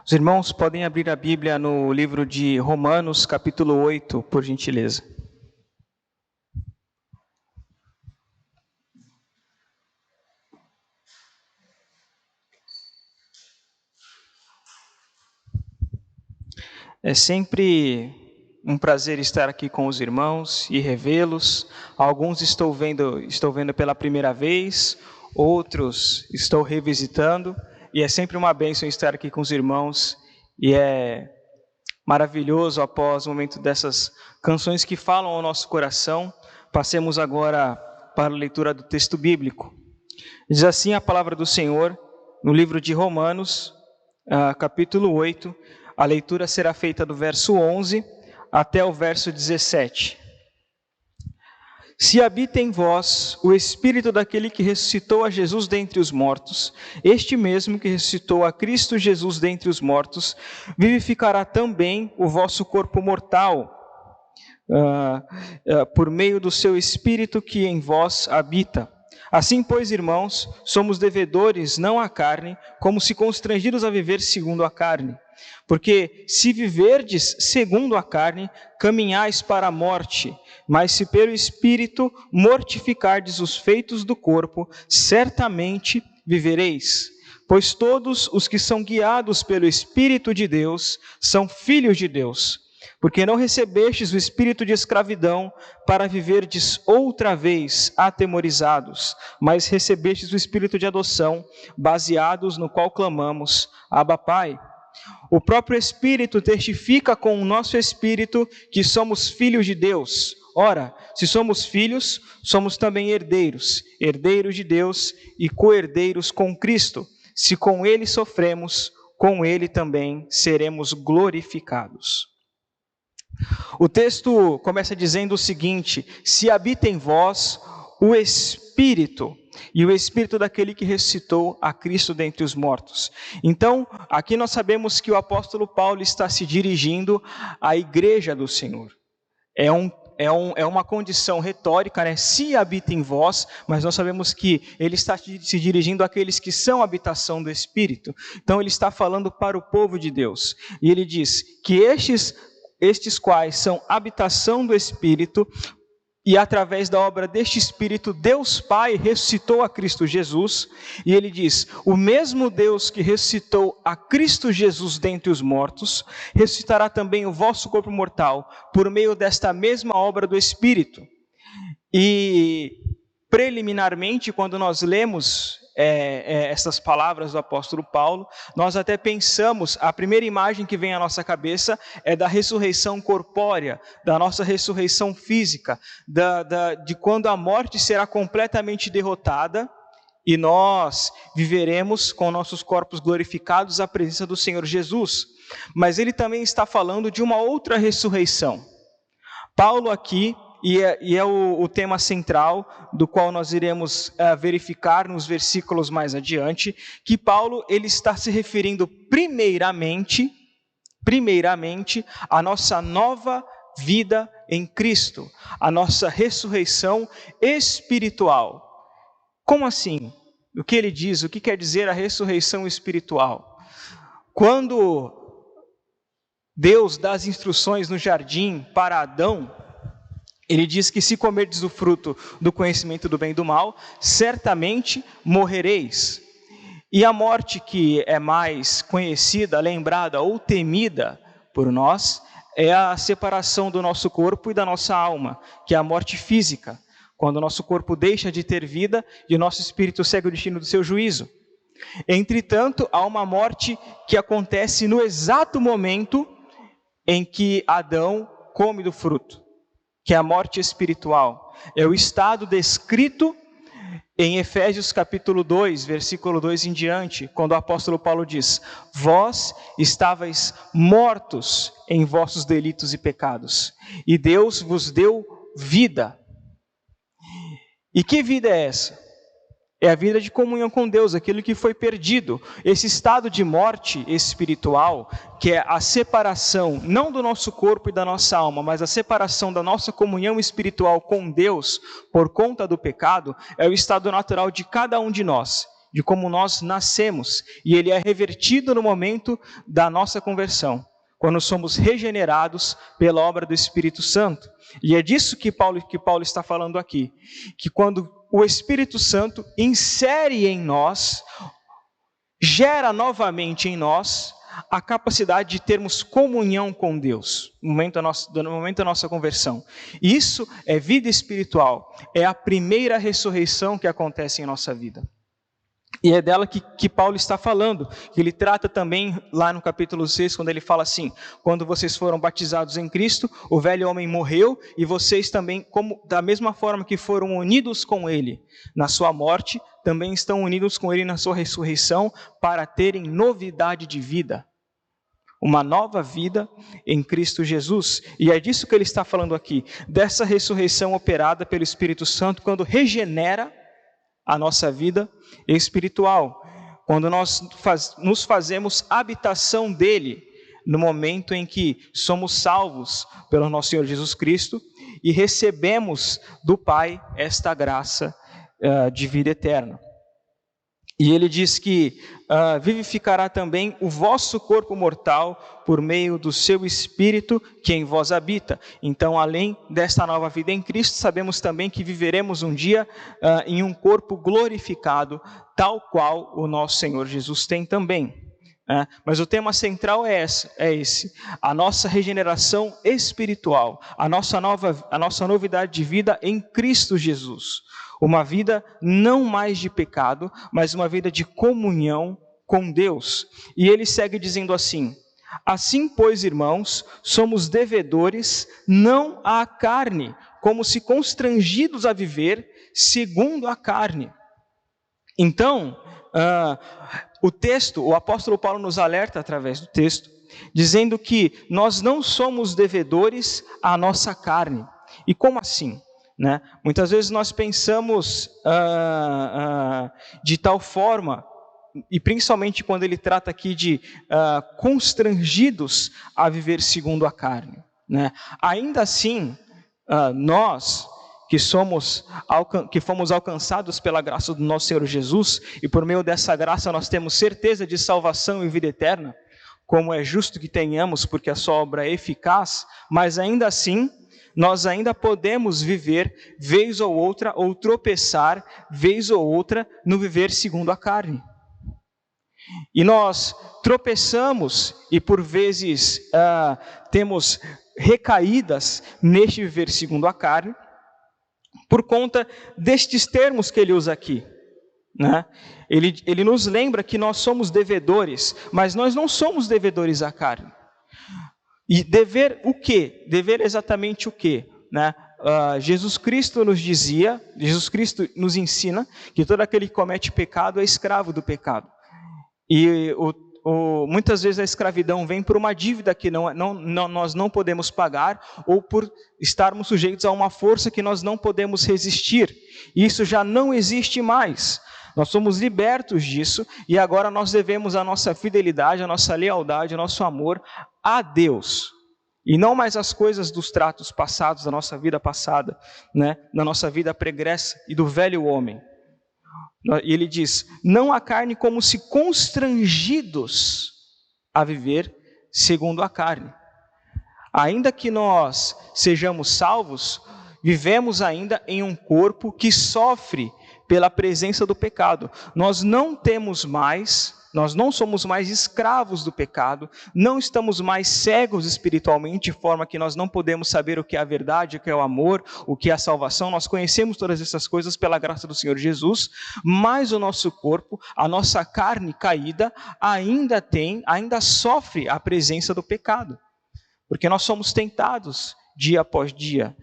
Os irmãos podem abrir a Bíblia no livro de Romanos, capítulo 8, por gentileza. É sempre um prazer estar aqui com os irmãos e revê-los. Alguns estou vendo pela primeira vez, outros estou revisitando, e é sempre uma bênção estar aqui com os irmãos, e é maravilhoso após o momento dessas canções que falam ao nosso coração. Passemos agora para a leitura do texto bíblico. Diz assim a palavra do Senhor no livro de Romanos, capítulo 8, a leitura será feita do verso 11 até o verso 17. Se habita em vós o Espírito daquele que ressuscitou a Jesus dentre os mortos, este mesmo que ressuscitou a Cristo Jesus dentre os mortos, vivificará também o vosso corpo mortal, por meio do seu Espírito que em vós habita. Assim, pois, irmãos, somos devedores não à carne, como se constrangidos a viver segundo a carne. Porque se viverdes segundo a carne, caminhais para a morte, mas se pelo Espírito mortificardes os feitos do corpo, certamente vivereis. Pois todos os que são guiados pelo Espírito de Deus são filhos de Deus. Porque não recebestes o espírito de escravidão para viverdes outra vez atemorizados, mas recebestes o espírito de adoção, baseados no qual clamamos, Abba, Pai. O próprio Espírito testifica com o nosso espírito que somos filhos de Deus. Ora, se somos filhos, somos também herdeiros, herdeiros de Deus e co-herdeiros com Cristo. Se com Ele sofremos, com Ele também seremos glorificados. O texto começa dizendo o seguinte: se habita em vós o Espírito, e o Espírito daquele que ressuscitou a Cristo dentre os mortos. Então, aqui nós sabemos que o apóstolo Paulo está se dirigindo à igreja do Senhor. É uma condição retórica, né? Se habita em vós, mas nós sabemos que ele está se dirigindo àqueles que são a habitação do Espírito. Então, ele está falando para o povo de Deus. E ele diz que estes quais são habitação do Espírito, e através da obra deste Espírito, Deus Pai ressuscitou a Cristo Jesus, e ele diz, o mesmo Deus que ressuscitou a Cristo Jesus dentre os mortos, ressuscitará também o vosso corpo mortal, por meio desta mesma obra do Espírito. E, preliminarmente, quando nós lemos essas palavras do apóstolo Paulo, nós até pensamos, a primeira imagem que vem à nossa cabeça é da ressurreição corpórea, da nossa ressurreição física, de quando a morte será completamente derrotada e nós viveremos com nossos corpos glorificados à presença do Senhor Jesus. Mas ele também está falando de uma outra ressurreição. Paulo aqui, e é o tema central, do qual nós iremos verificar nos versículos mais adiante, que Paulo ele está se referindo primeiramente à nossa nova vida em Cristo, a nossa ressurreição espiritual. Como assim? O que ele diz? O que quer dizer a ressurreição espiritual? Quando Deus dá as instruções no jardim para Adão, ele diz que se comerdes do fruto do conhecimento do bem e do mal, certamente morrereis. E a morte que é mais conhecida, lembrada ou temida por nós, é a separação do nosso corpo e da nossa alma, que é a morte física, quando o nosso corpo deixa de ter vida e o nosso espírito segue o destino do seu juízo. Entretanto, há uma morte que acontece no exato momento em que Adão come do fruto, que é a morte espiritual. É o estado descrito em Efésios capítulo 2, versículo 2 em diante, quando o apóstolo Paulo diz, vós estavais mortos em vossos delitos e pecados, e Deus vos deu vida. E que vida é essa? É a vida de comunhão com Deus, aquilo que foi perdido. Esse estado de morte espiritual, que é a separação, não do nosso corpo e da nossa alma, mas a separação da nossa comunhão espiritual com Deus, por conta do pecado, é o estado natural de cada um de nós. de como nós nascemos, e ele é revertido no momento da nossa conversão, quando somos regenerados pela obra do Espírito Santo. E é disso que Paulo está falando aqui, que quando o Espírito Santo insere em nós, gera novamente em nós a capacidade de termos comunhão com Deus, no momento da nossa conversão. Isso é vida espiritual, é a primeira ressurreição que acontece em nossa vida. E é dela que Paulo está falando, que ele trata também lá no capítulo 6, quando ele fala assim: quando vocês foram batizados em Cristo, o velho homem morreu, e vocês também, da mesma forma que foram unidos com ele na sua morte, também estão unidos com ele na sua ressurreição, para terem novidade de vida. Uma nova vida em Cristo Jesus. E é disso que ele está falando aqui, dessa ressurreição operada pelo Espírito Santo, quando regenera a nossa vida espiritual, quando nós nos fazemos habitação dele, no momento em que somos salvos pelo nosso Senhor Jesus Cristo e recebemos do Pai esta graça de vida eterna. E ele diz que vivificará também o vosso corpo mortal por meio do seu Espírito que em vós habita. Então, além desta nova vida em Cristo, sabemos também que viveremos um dia em um corpo glorificado, tal qual o nosso Senhor Jesus tem também. Mas o tema central é esse: a nossa regeneração espiritual, a nossa novidade de vida em Cristo Jesus. Uma vida não mais de pecado, mas uma vida de comunhão com Deus. E ele segue dizendo assim: assim, pois, irmãos, somos devedores não à carne, como se constrangidos a viver segundo a carne. Então, o apóstolo Paulo nos alerta através do texto, dizendo que nós não somos devedores à nossa carne. E como assim? Muitas vezes nós pensamos de tal forma, e principalmente quando ele trata aqui de constrangidos a viver segundo a carne. Ainda assim, nós que fomos alcançados pela graça do nosso Senhor Jesus, e por meio dessa graça nós temos certeza de salvação e vida eterna, como é justo que tenhamos, porque a sua obra é eficaz, mas ainda assim, nós ainda podemos viver vez ou outra, ou tropeçar vez ou outra no viver segundo a carne. E nós tropeçamos e por vezes temos recaídas neste viver segundo a carne, por conta destes termos que ele usa aqui. Ele nos lembra que nós somos devedores, mas nós não somos devedores à carne. E dever o quê? Dever exatamente o quê? Jesus Cristo nos ensina que todo aquele que comete pecado é escravo do pecado. E muitas vezes a escravidão vem por uma dívida que nós não podemos pagar, ou por estarmos sujeitos a uma força que nós não podemos resistir. Isso já não existe mais. Nós somos libertos disso, e agora nós devemos a nossa fidelidade, a nossa lealdade, o nosso amor a Deus, e não mais as coisas dos tratos passados, da nossa vida passada, da nossa vida pregressa e do velho homem. E ele diz: não a carne, como se constrangidos a viver segundo a carne. Ainda que nós sejamos salvos, vivemos ainda em um corpo que sofre pela presença do pecado. Nós não somos mais escravos do pecado, não estamos mais cegos espiritualmente, de forma que nós não podemos saber o que é a verdade, o que é o amor, o que é a salvação. Nós conhecemos todas essas coisas pela graça do Senhor Jesus, mas o nosso corpo, a nossa carne caída, ainda sofre a presença do pecado, porque nós somos tentados dia após dia,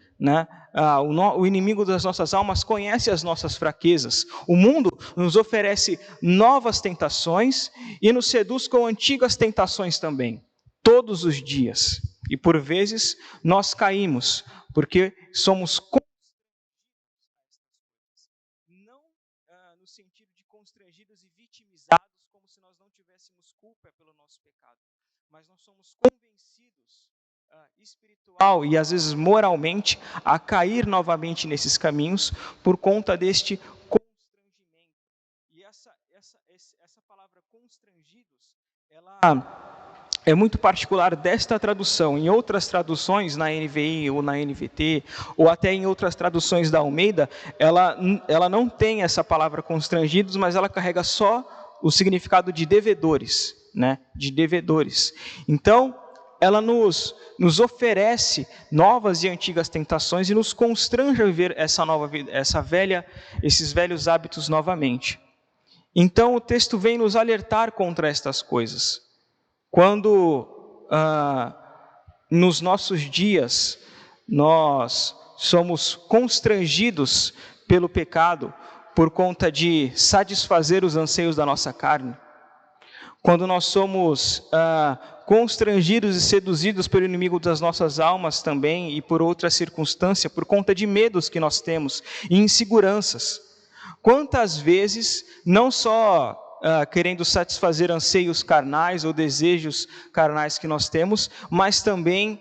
o inimigo das nossas almas conhece as nossas fraquezas. O mundo nos oferece novas tentações e nos seduz com antigas tentações também, todos os dias. E por vezes nós caímos, porque somos não no sentido de constrangidos e vitimizados, como se nós não tivéssemos culpa pelo nosso pecado, mas nós somos convencidos espiritual e às vezes moralmente a cair novamente nesses caminhos por conta deste constrangimento. E essa é muito particular desta tradução. Em outras traduções, na NVI ou na NVT, ou até em outras traduções da Almeida, ela não tem essa palavra constrangidos, mas ela carrega só o significado de devedores, né? De devedores. Então, ela nos oferece novas e antigas tentações e nos constrange a viver essa nova vida, esses velhos hábitos novamente. Então, o texto vem nos alertar contra estas coisas. Quando nos nossos dias nós somos constrangidos pelo pecado por conta de satisfazer os anseios da nossa carne, quando nós somos constrangidos e seduzidos pelo inimigo das nossas almas também e por outra circunstância, por conta de medos que nós temos e inseguranças, quantas vezes, não só querendo satisfazer anseios carnais ou desejos carnais que nós temos, mas também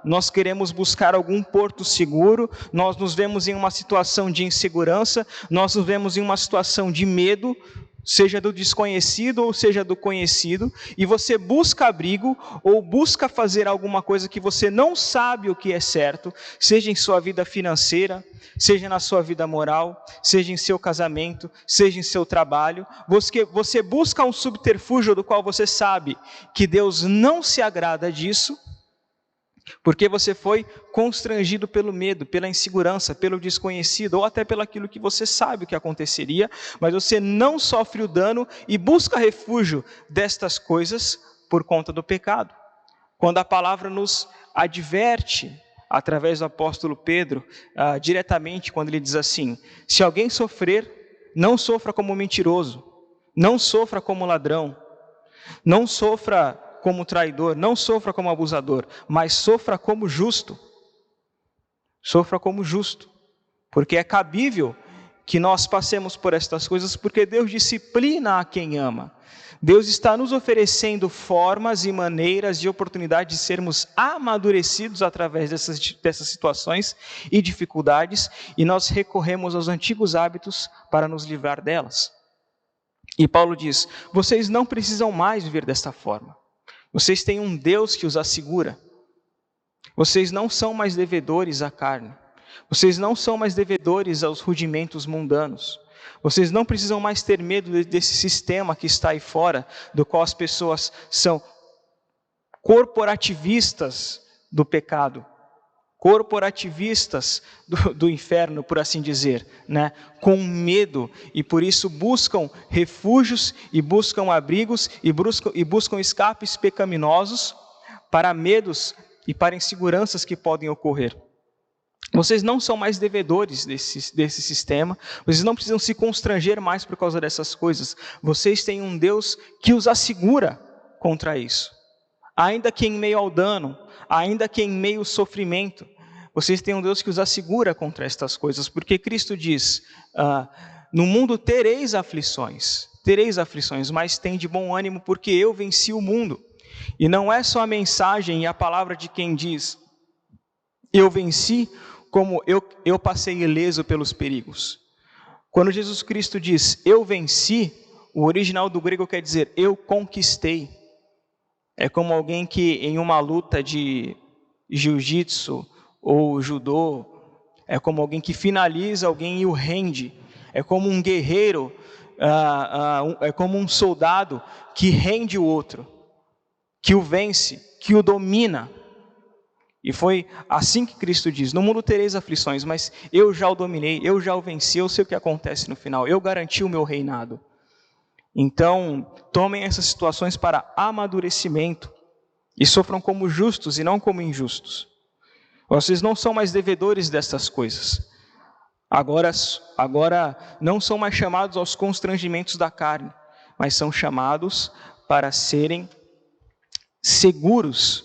nós queremos buscar algum porto seguro, nós nos vemos em uma situação de insegurança, nós nos vemos em uma situação de medo, seja do desconhecido ou seja do conhecido, e você busca abrigo ou busca fazer alguma coisa que você não sabe o que é certo, seja em sua vida financeira, seja na sua vida moral, seja em seu casamento, seja em seu trabalho. Você busca um subterfúgio do qual você sabe que Deus não se agrada disso, porque você foi constrangido pelo medo, pela insegurança, pelo desconhecido, ou até pelo aquilo que você sabe o que aconteceria, mas você não sofre o dano e busca refúgio destas coisas por conta do pecado. Quando a palavra nos adverte, através do apóstolo Pedro, diretamente, quando ele diz assim: se alguém sofrer, não sofra como mentiroso, não sofra como ladrão, não sofra como traidor, não sofra como abusador, mas sofra como justo. Sofra como justo, porque é cabível que nós passemos por estas coisas, porque Deus disciplina a quem ama. Deus está nos oferecendo formas e maneiras e oportunidades de sermos amadurecidos através dessas situações e dificuldades, e nós recorremos aos antigos hábitos para nos livrar delas. E Paulo diz: vocês não precisam mais viver desta forma. Vocês têm um Deus que os assegura. Vocês não são mais devedores à carne. Vocês não são mais devedores aos rudimentos mundanos. Vocês não precisam mais ter medo desse sistema que está aí fora, do qual as pessoas são corporativistas do pecado, corporativistas do inferno, por assim dizer, né? Com medo, e por isso buscam refúgios e buscam abrigos e buscam escapes pecaminosos para medos e para inseguranças que podem ocorrer. Vocês não são mais devedores desse sistema, vocês não precisam se constranger mais por causa dessas coisas. Vocês têm um Deus que os assegura contra isso. Ainda que em meio ao dano, ainda que em meio ao sofrimento, vocês têm um Deus que os assegura contra estas coisas, porque Cristo diz: no mundo tereis aflições, mas tende bom ânimo, porque eu venci o mundo. E não é só a mensagem e a palavra de quem diz: eu venci, como eu passei ileso pelos perigos. Quando Jesus Cristo diz eu venci, o original do grego quer dizer eu conquistei. É como alguém que em uma luta de jiu-jitsu ou judô, é como alguém que finaliza alguém e o rende. É como um guerreiro, é como um soldado que rende o outro, que o vence, que o domina. E foi assim que Cristo diz: no mundo tereis aflições, mas eu já o dominei, eu já o venci, eu sei o que acontece no final, eu garanti o meu reinado. Então, tomem essas situações para amadurecimento e sofram como justos e não como injustos. Vocês não são mais devedores destas coisas. Agora não são mais chamados aos constrangimentos da carne, mas são chamados para serem seguros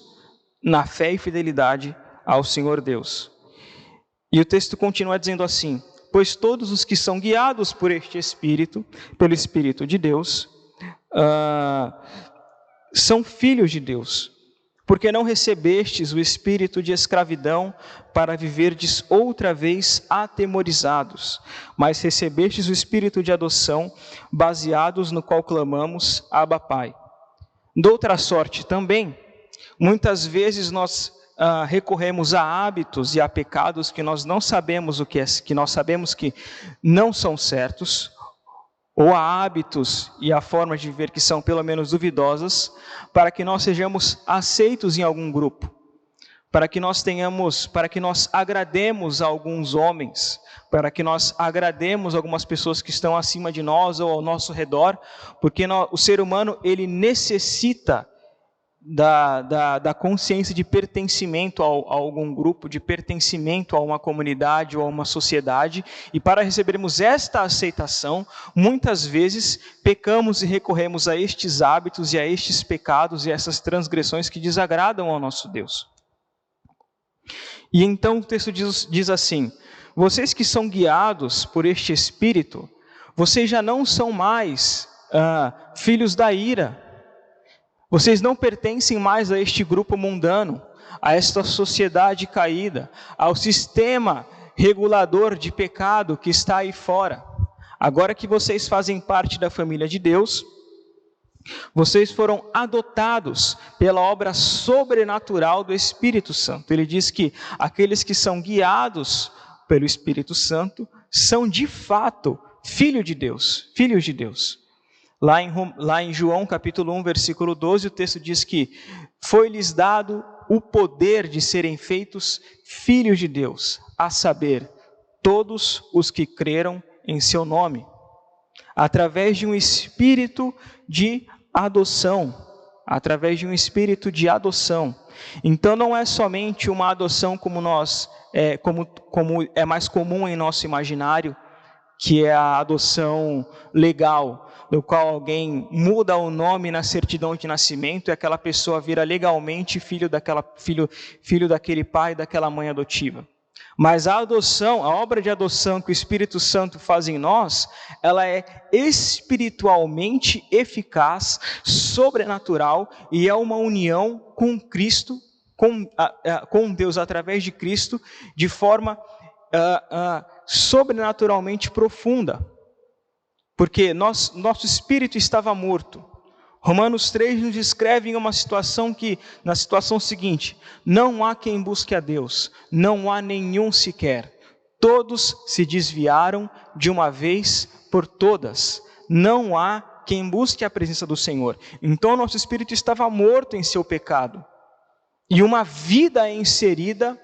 na fé e fidelidade ao Senhor Deus. E o texto continua dizendo assim: pois todos os que são guiados por este Espírito, pelo Espírito de Deus, são filhos de Deus. Porque não recebestes o espírito de escravidão para viverdes outra vez atemorizados, mas recebestes o espírito de adoção, baseados no qual clamamos: Abba, Pai. De outra sorte também, muitas vezes nós recorremos a hábitos e a pecados que nós não sabemos o que é, que nós sabemos que não são certos, ou a hábitos e a forma de viver que são pelo menos duvidosas, para que nós sejamos aceitos em algum grupo, para que nós agrademos a alguns homens, para que nós agrademos algumas pessoas que estão acima de nós ou ao nosso redor, porque o ser humano, ele necessita da consciência de pertencimento a algum grupo, de pertencimento a uma comunidade ou a uma sociedade, e para recebermos esta aceitação, muitas vezes pecamos e recorremos a estes hábitos e a estes pecados e a essas transgressões que desagradam ao nosso Deus. E então o texto diz assim: vocês que são guiados por este Espírito, vocês já não são mais filhos da ira. Vocês não pertencem mais a este grupo mundano, a esta sociedade caída, ao sistema regulador de pecado que está aí fora. Agora que vocês fazem parte da família de Deus, vocês foram adotados pela obra sobrenatural do Espírito Santo. Ele diz que aqueles que são guiados pelo Espírito Santo são de fato filhos de Deus. Lá em João capítulo 1, versículo 12, o texto diz que foi-lhes dado o poder de serem feitos filhos de Deus, a saber, todos os que creram em seu nome, através de um espírito de adoção, Então não é somente uma adoção como é mais comum em nosso imaginário, que é a adoção legal, no qual alguém muda o nome na certidão de nascimento e aquela pessoa vira legalmente filho daquele pai e daquela mãe adotiva. Mas a adoção, a obra de adoção que o Espírito Santo faz em nós, ela é espiritualmente eficaz, sobrenatural, e é uma união com Cristo, com Deus através de Cristo, de forma sobrenaturalmente profunda. Porque nosso espírito estava morto. Romanos 3 nos descreve na situação seguinte: não há quem busque a Deus, não há nenhum sequer. Todos se desviaram de uma vez por todas. Não há quem busque a presença do Senhor. Então nosso espírito estava morto em seu pecado. E uma vida é inserida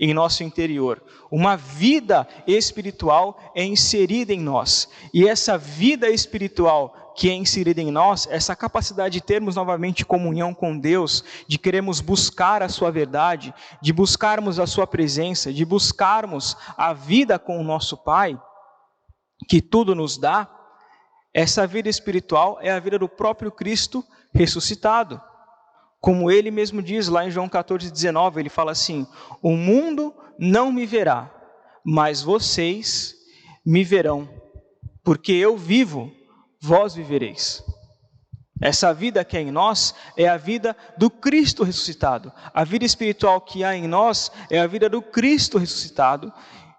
em nosso interior. Uma vida espiritual é inserida em nós. E essa vida espiritual que é inserida em nós, essa capacidade de termos novamente comunhão com Deus, de queremos buscar a sua verdade, de buscarmos a sua presença, de buscarmos a vida com o nosso Pai, que tudo nos dá, essa vida espiritual é a vida do próprio Cristo ressuscitado. Como ele mesmo diz lá em João 14,19, ele fala assim: o mundo não me verá, mas vocês me verão, porque eu vivo, vós vivereis. Essa vida que é em nós é a vida do Cristo ressuscitado. A vida espiritual que há em nós é a vida do Cristo ressuscitado,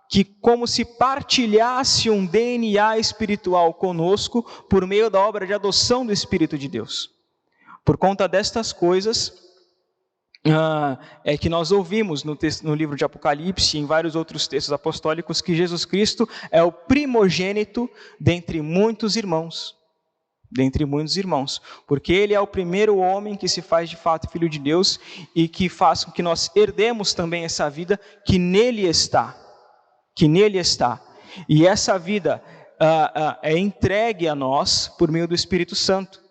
que como se partilhasse um DNA espiritual conosco por meio da obra de adoção do Espírito de Deus. Por conta destas coisas, é que nós ouvimos no livro de Apocalipse e em vários outros textos apostólicos que Jesus Cristo é o primogênito dentre muitos irmãos. Porque ele é o primeiro homem que se faz de fato filho de Deus e que faz com que nós herdemos também essa vida que nele está. E essa vida é entregue a nós por meio do Espírito Santo.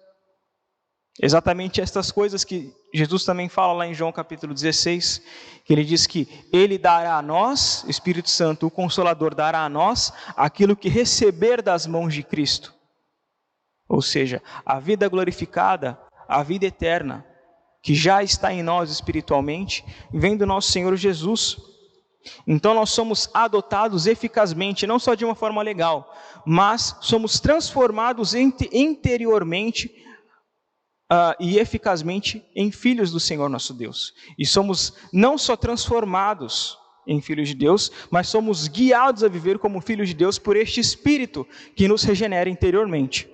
Exatamente estas coisas que Jesus também fala lá em João capítulo 16, que ele diz que ele dará a nós, o Espírito Santo, o Consolador, dará a nós aquilo que receber das mãos de Cristo. Ou seja, a vida glorificada, a vida eterna, que já está em nós espiritualmente, vem do nosso Senhor Jesus. Então nós somos adotados eficazmente, não só de uma forma legal, mas somos transformados interiormente e eficazmente em filhos do Senhor nosso Deus. E somos não só transformados em filhos de Deus, mas somos guiados a viver como filhos de Deus por este Espírito que nos regenera interiormente.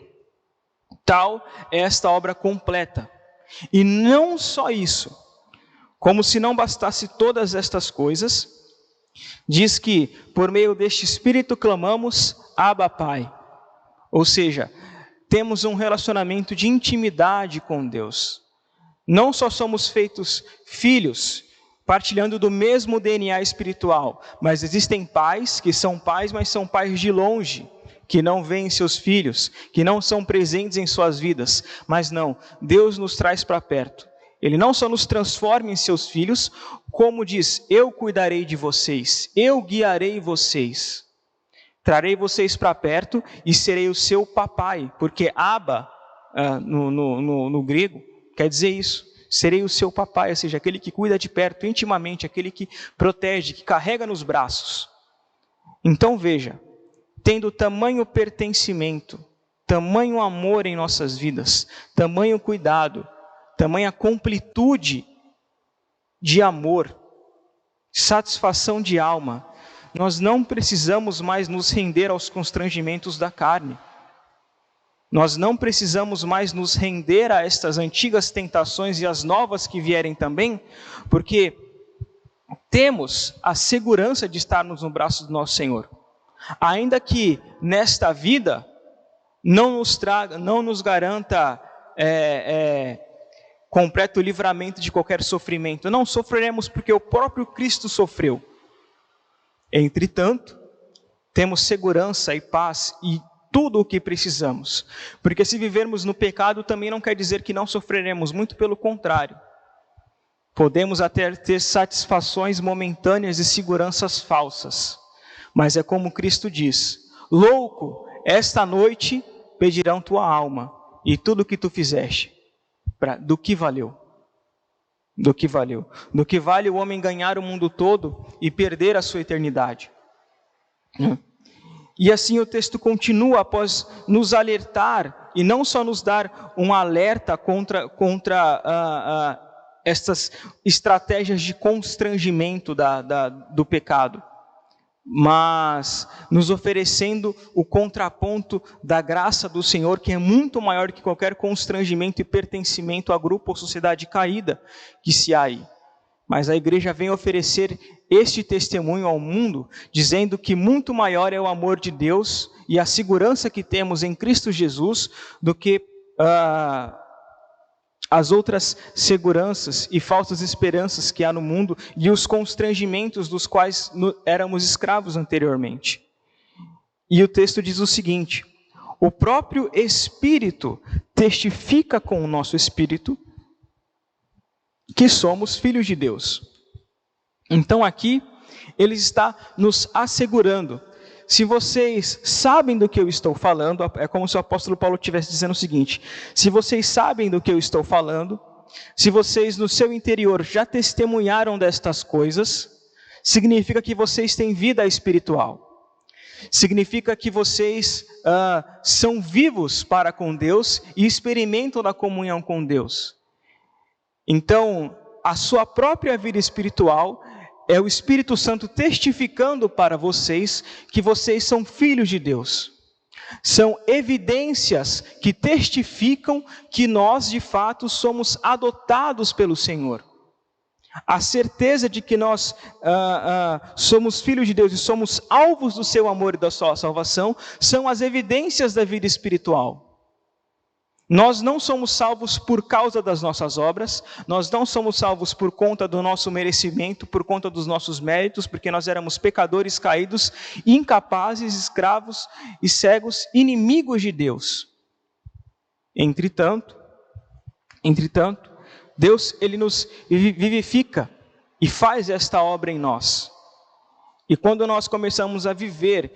Tal é esta obra completa. E não só isso, como se não bastasse todas estas coisas, diz que por meio deste Espírito clamamos, Abba, Pai. Ou seja, temos um relacionamento de intimidade com Deus. Não só somos feitos filhos, partilhando do mesmo DNA espiritual, mas existem pais que são pais, mas são pais de longe, que não veem seus filhos, que não são presentes em suas vidas. Mas não, Deus nos traz para perto. Ele não só nos transforma em seus filhos, como diz, eu cuidarei de vocês, eu guiarei vocês. Trarei vocês para perto e serei o seu papai, porque Abba, no grego, quer dizer isso. Serei o seu papai, ou seja, aquele que cuida de perto, intimamente, aquele que protege, que carrega nos braços. Então veja, tendo tamanho pertencimento, tamanho amor em nossas vidas, tamanho cuidado, tamanha completude de amor, satisfação de alma, nós não precisamos mais nos render aos constrangimentos da carne. Nós não precisamos mais nos render a estas antigas tentações e as novas que vierem também, porque temos a segurança de estarmos no braço do nosso Senhor. Ainda que nesta vida não nos garanta completo livramento de qualquer sofrimento. Não sofreremos porque o próprio Cristo sofreu. Entretanto, temos segurança e paz e tudo o que precisamos. Porque se vivermos no pecado também não quer dizer que não sofreremos, muito pelo contrário. Podemos até ter satisfações momentâneas e seguranças falsas. Mas é como Cristo diz, louco, esta noite pedirão tua alma e tudo o que tu fizeste. Do que valeu? Do que valeu? Do que vale o homem ganhar o mundo todo e perder a sua eternidade? E assim o texto continua após nos alertar, e não só nos dar um alerta contra estas estratégias de constrangimento do pecado, mas nos oferecendo o contraponto da graça do Senhor, que é muito maior que qualquer constrangimento e pertencimento a grupo ou sociedade caída que se há aí. Mas a igreja vem oferecer este testemunho ao mundo, dizendo que muito maior é o amor de Deus e a segurança que temos em Cristo Jesus do que as outras seguranças e falsas esperanças que há no mundo e os constrangimentos dos quais éramos escravos anteriormente. E o texto diz o seguinte, o próprio Espírito testifica com o nosso Espírito que somos filhos de Deus. Então aqui, ele está nos assegurando. Se vocês sabem do que eu estou falando, é como se o apóstolo Paulo estivesse dizendo o seguinte, se vocês sabem do que eu estou falando, se vocês no seu interior já testemunharam destas coisas, significa que vocês têm vida espiritual. Significa que vocês são vivos para com Deus e experimentam da comunhão com Deus. Então, a sua própria vida espiritual é o Espírito Santo testificando para vocês que vocês são filhos de Deus. São evidências que testificam que nós, de fato, somos adotados pelo Senhor. A certeza de que nós somos filhos de Deus e somos alvos do seu amor e da sua salvação são as evidências da vida espiritual. Nós não somos salvos por causa das nossas obras, nós não somos salvos por conta do nosso merecimento, por conta dos nossos méritos, porque nós éramos pecadores caídos, incapazes, escravos e cegos, inimigos de Deus. Entretanto, Deus, ele nos vivifica e faz esta obra em nós. E quando nós começamos a viver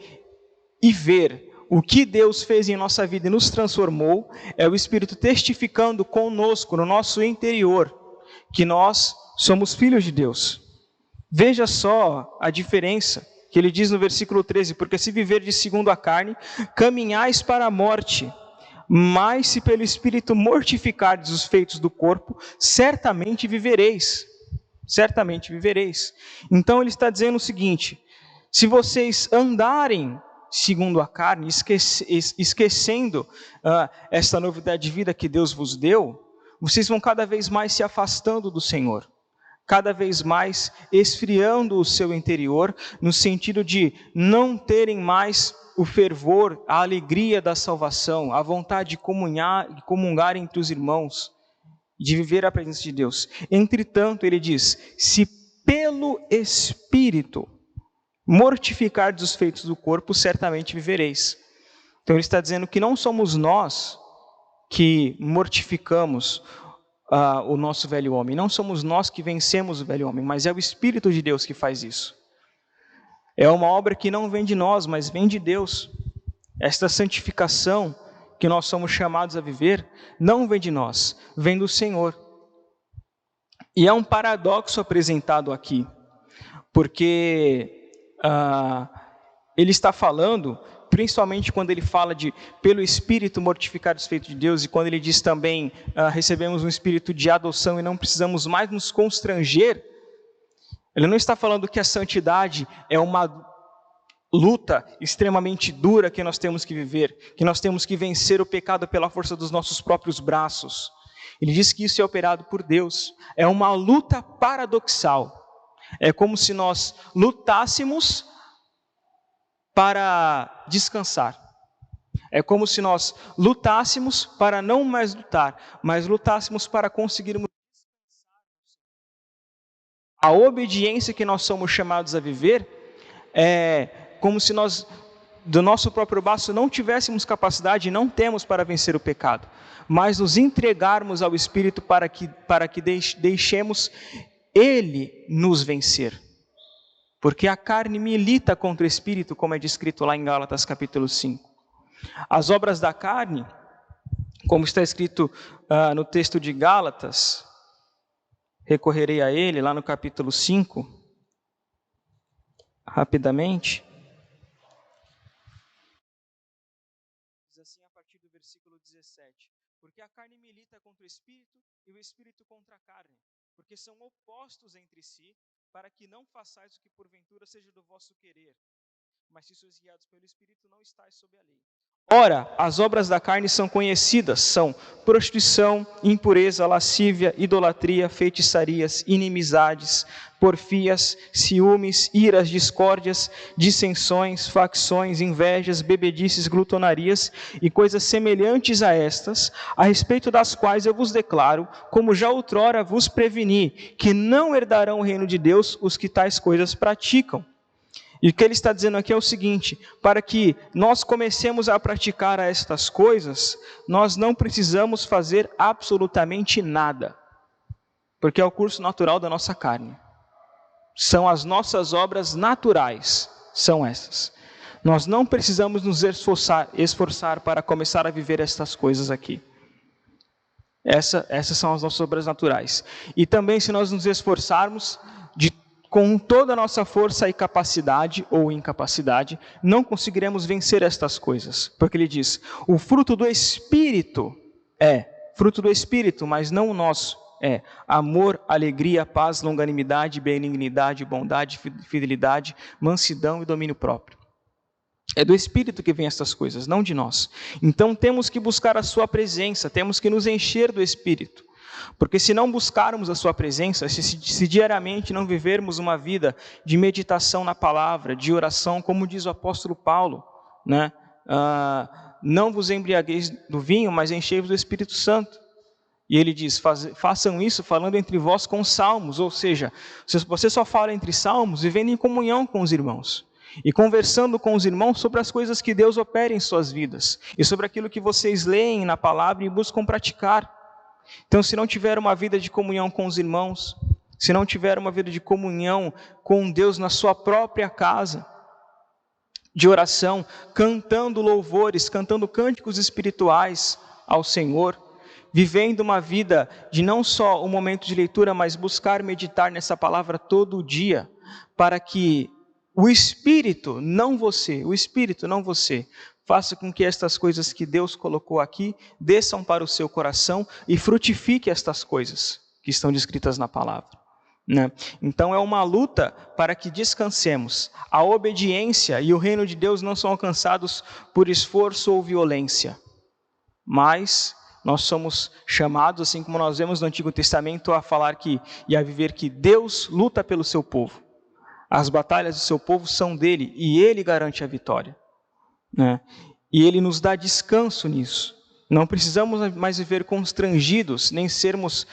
e ver o que Deus fez em nossa vida e nos transformou, é o Espírito testificando conosco, no nosso interior, que nós somos filhos de Deus. Veja só a diferença que ele diz no versículo 13, porque se viverdes segundo a carne, caminhais para a morte, mas se pelo Espírito mortificardes os feitos do corpo, certamente vivereis. Certamente vivereis. Então ele está dizendo o seguinte, se vocês andarem segundo a carne, esquecendo esta novidade de vida que Deus vos deu, vocês vão cada vez mais se afastando do Senhor, cada vez mais esfriando o seu interior, no sentido de não terem mais o fervor, a alegria da salvação, a vontade de comungar entre os irmãos, de viver a presença de Deus. Entretanto, ele diz, se pelo Espírito mortificardes os feitos do corpo, certamente vivereis. Então ele está dizendo que não somos nós que mortificamos o nosso velho homem, não somos nós que vencemos o velho homem, mas é o Espírito de Deus que faz isso. É uma obra que não vem de nós, mas vem de Deus. Esta santificação que nós somos chamados a viver, não vem de nós, vem do Senhor. E é um paradoxo apresentado aqui, porque ele está falando, principalmente quando ele fala de pelo Espírito mortificar os feitos de Deus, e quando ele diz também, recebemos um espírito de adoção e não precisamos mais nos constranger, ele não está falando que a santidade é uma luta extremamente dura que nós temos que viver, que nós temos que vencer o pecado pela força dos nossos próprios braços. Ele diz que isso é operado por Deus, é uma luta paradoxal, é como se nós lutássemos para descansar. É como se nós lutássemos para não mais lutar, mas lutássemos para conseguirmos descansar. A obediência que nós somos chamados a viver é como se nós, do nosso próprio braço, não tivéssemos capacidade, não temos para vencer o pecado, mas nos entregarmos ao Espírito para que deixemos Ele nos vencer. Porque a carne milita contra o Espírito, como é descrito lá em Gálatas capítulo 5. As obras da carne, como está escrito no texto de Gálatas, recorrerei a ele lá no capítulo 5, rapidamente. Diz assim a partir do versículo 17: porque a carne milita contra o Espírito e o Espírito contra a carne, porque são opostos entre si, para que não façais o que porventura seja do vosso querer. Mas se sois guiados pelo Espírito, não estáis sob a lei. Ora, as obras da carne são conhecidas, são prostituição, impureza, lascívia, idolatria, feitiçarias, inimizades, porfias, ciúmes, iras, discórdias, dissensões, facções, invejas, bebedices, glutonarias e coisas semelhantes a estas, a respeito das quais eu vos declaro, como já outrora vos preveni, que não herdarão o reino de Deus os que tais coisas praticam. E o que ele está dizendo aqui é o seguinte: para que nós comecemos a praticar estas coisas, nós não precisamos fazer absolutamente nada, porque é o curso natural da nossa carne. São as nossas obras naturais, são essas. Nós não precisamos nos esforçar para começar a viver estas coisas aqui. Essas são as nossas obras naturais. E também, se nós nos esforçarmos com toda a nossa força e capacidade ou incapacidade, não conseguiremos vencer estas coisas. Porque ele diz, o fruto do Espírito fruto do Espírito, mas não o nosso. É amor, alegria, paz, longanimidade, benignidade, bondade, fidelidade, mansidão e domínio próprio. É do Espírito que vem essas coisas, não de nós. Então temos que buscar a sua presença, temos que nos encher do Espírito. Porque se não buscarmos a sua presença, se diariamente não vivermos uma vida de meditação na palavra, de oração, como diz o apóstolo Paulo, né? Não vos embriagueis do vinho, mas enchei-vos do Espírito Santo. E ele diz, façam isso falando entre vós com salmos, ou seja, você só fala entre salmos vivendo em comunhão com os irmãos. E conversando com os irmãos sobre as coisas que Deus opera em suas vidas. E sobre aquilo que vocês leem na palavra e buscam praticar. Então, se não tiver uma vida de comunhão com os irmãos, se não tiver uma vida de comunhão com Deus na sua própria casa, de oração, cantando louvores, cantando cânticos espirituais ao Senhor, vivendo uma vida de não só um momento de leitura, mas buscar meditar nessa palavra todo dia, para que o Espírito, não você, faça com que estas coisas que Deus colocou aqui desçam para o seu coração e frutifique estas coisas que estão descritas na palavra. Né? Então é uma luta para que descansemos. A obediência e o reino de Deus não são alcançados por esforço ou violência, mas nós somos chamados, assim como nós vemos no Antigo Testamento, a falar que e a viver que Deus luta pelo seu povo. As batalhas do seu povo são dele e ele garante a vitória, né? E ele nos dá descanso nisso. Não precisamos mais viver constrangidos, nem sermos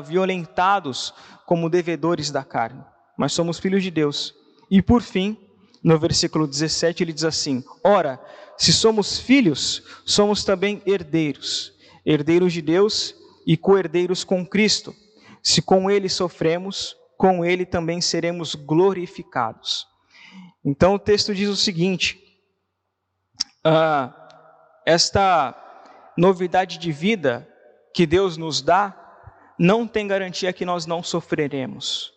violentados como devedores da carne, mas somos filhos de Deus. E por fim, no versículo 17, ele diz assim: ora, se somos filhos, somos também herdeiros, herdeiros de Deus e co-herdeiros com Cristo. Se com ele sofremos, com ele também seremos glorificados. Então o texto diz o seguinte: esta novidade de vida que Deus nos dá, não tem garantia que nós não sofreremos.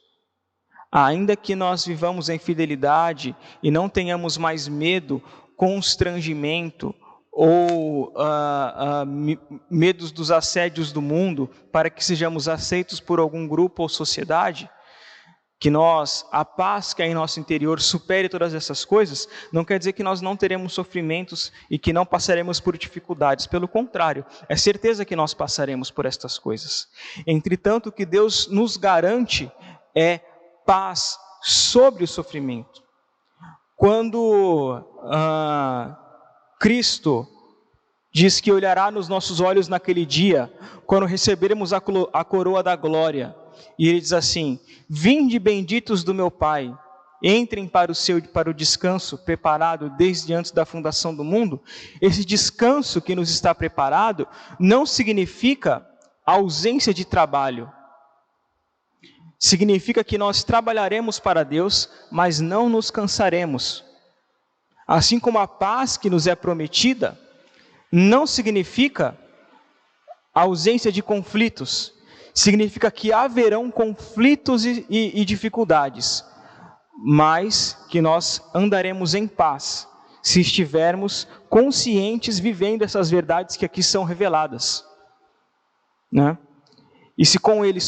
Ainda que nós vivamos em fidelidade e não tenhamos mais medo, constrangimento ou medos dos assédios do mundo para que sejamos aceitos por algum grupo ou sociedade, que a paz que é em nosso interior supere todas essas coisas, não quer dizer que nós não teremos sofrimentos e que não passaremos por dificuldades. Pelo contrário, é certeza que nós passaremos por estas coisas. Entretanto, o que Deus nos garante é paz sobre o sofrimento. Quando Cristo diz que olhará nos nossos olhos naquele dia, quando receberemos a coroa da glória, e ele diz assim: vinde benditos do meu Pai, entrem para o descanso preparado desde antes da fundação do mundo. Esse descanso que nos está preparado não significa ausência de trabalho. Significa que nós trabalharemos para Deus, mas não nos cansaremos. Assim como a paz que nos é prometida não significa ausência de conflitos. Significa que haverão conflitos e dificuldades, mas que nós andaremos em paz, se estivermos conscientes vivendo essas verdades que aqui são reveladas, né? E se com ele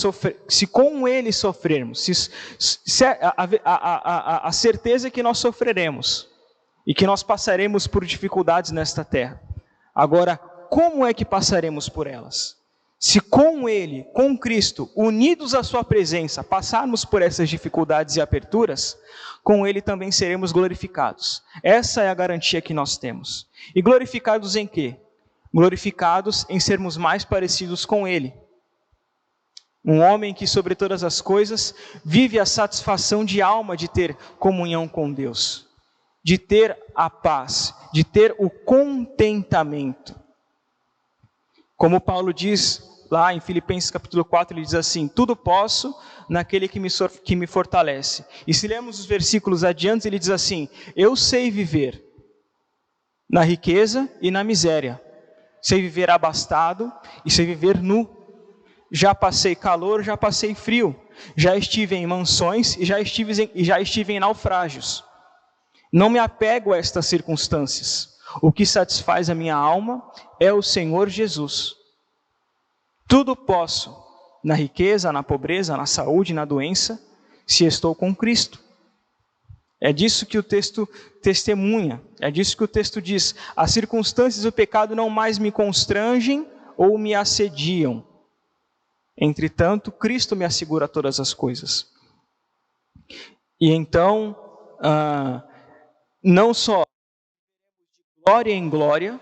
sofrermos, a certeza é que nós sofreremos e que nós passaremos por dificuldades nesta terra. Agora, como é que passaremos por elas? Se com ele, com Cristo, unidos à sua presença, passarmos por essas dificuldades e aperturas, com ele também seremos glorificados. Essa é a garantia que nós temos. E glorificados em quê? Glorificados em sermos mais parecidos com ele. Um homem que, sobre todas as coisas, vive a satisfação de alma de ter comunhão com Deus, de ter a paz, de ter o contentamento. Como Paulo diz lá em Filipenses capítulo 4, ele diz assim: tudo posso naquele que me fortalece. E se lermos os versículos adiante, ele diz assim: eu sei viver na riqueza e na miséria, sei viver abastado e sei viver nu. Já passei calor, já passei frio, já estive em mansões e já estive em naufrágios. Não me apego a estas circunstâncias. O que satisfaz a minha alma é o Senhor Jesus. Tudo posso na riqueza, na pobreza, na saúde, na doença, se estou com Cristo. É disso que o texto testemunha, é disso que o texto diz: as circunstâncias do pecado não mais me constrangem ou me assediam. Entretanto, Cristo me assegura todas as coisas. E então, não só de glória em glória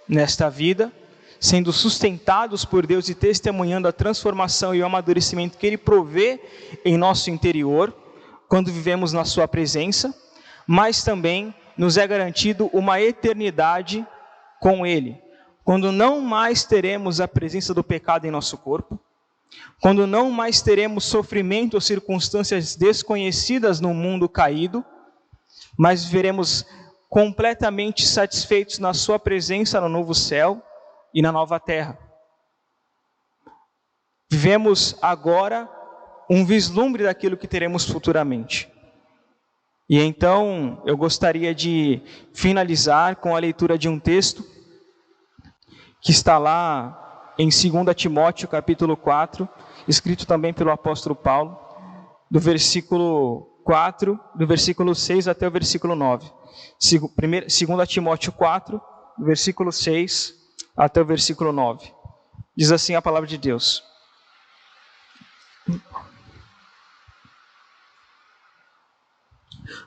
nesta vida, sendo sustentados por Deus e testemunhando a transformação e o amadurecimento que Ele provê em nosso interior, quando vivemos na sua presença, mas também nos é garantido uma eternidade com Ele, quando não mais teremos a presença do pecado em nosso corpo, quando não mais teremos sofrimento ou circunstâncias desconhecidas no mundo caído, mas viveremos completamente satisfeitos na sua presença no novo céu e na nova terra. Vivemos agora um vislumbre daquilo que teremos futuramente. E então eu gostaria de finalizar com a leitura de um texto que está lá em 2 Timóteo capítulo 4, escrito também pelo apóstolo Paulo, do versículo 6 até o versículo 9. 2 Timóteo 4, do versículo 6 até o versículo 9. Diz assim a palavra de Deus: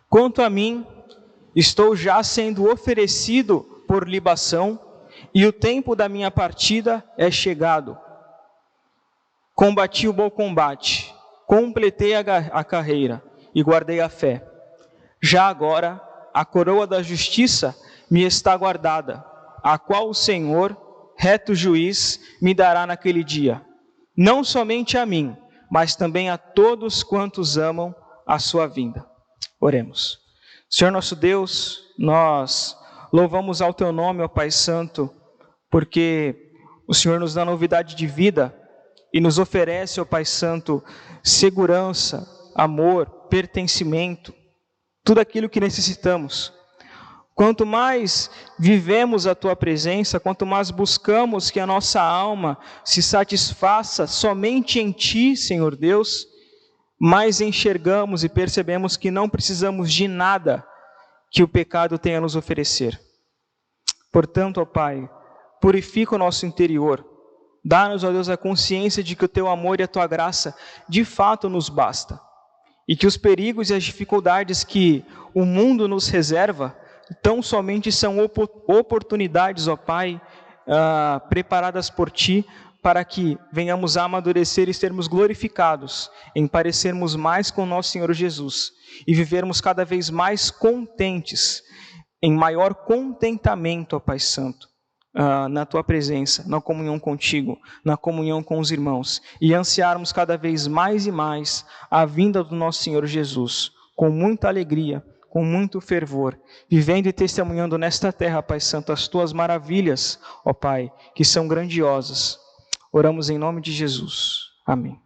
quanto a mim, estou já sendo oferecido por libação, e o tempo da minha partida é chegado. Combati o bom combate, completei a carreira e guardei a fé. Já agora, a coroa da justiça me está guardada, a qual o Senhor, reto juiz, me dará naquele dia. Não somente a mim, mas também a todos quantos amam a sua vinda. Oremos. Senhor nosso Deus, nós louvamos ao Teu nome, ó Pai Santo, porque o Senhor nos dá novidade de vida e nos oferece, ó Pai Santo, segurança, amor, pertencimento, tudo aquilo que necessitamos. Quanto mais vivemos a Tua presença, quanto mais buscamos que a nossa alma se satisfaça somente em Ti, Senhor Deus, mais enxergamos e percebemos que não precisamos de nada que o pecado tenha a nos oferecer. Portanto, ó Pai, purifica o nosso interior. Dá-nos, ó Deus, a consciência de que o Teu amor e a Tua graça de fato nos basta. E que os perigos e as dificuldades que o mundo nos reserva tão somente são oportunidades, ó Pai, preparadas por Ti, para que venhamos a amadurecer e sermos glorificados, em parecermos mais com nosso Senhor Jesus, e vivermos cada vez mais contentes, em maior contentamento, ó Pai Santo, na Tua presença, na comunhão contigo, na comunhão com os irmãos, e ansiarmos cada vez mais e mais a vinda do nosso Senhor Jesus, com muita alegria, com muito fervor, vivendo e testemunhando nesta terra, Pai Santo, as Tuas maravilhas, ó Pai, que são grandiosas. Oramos em nome de Jesus. Amém.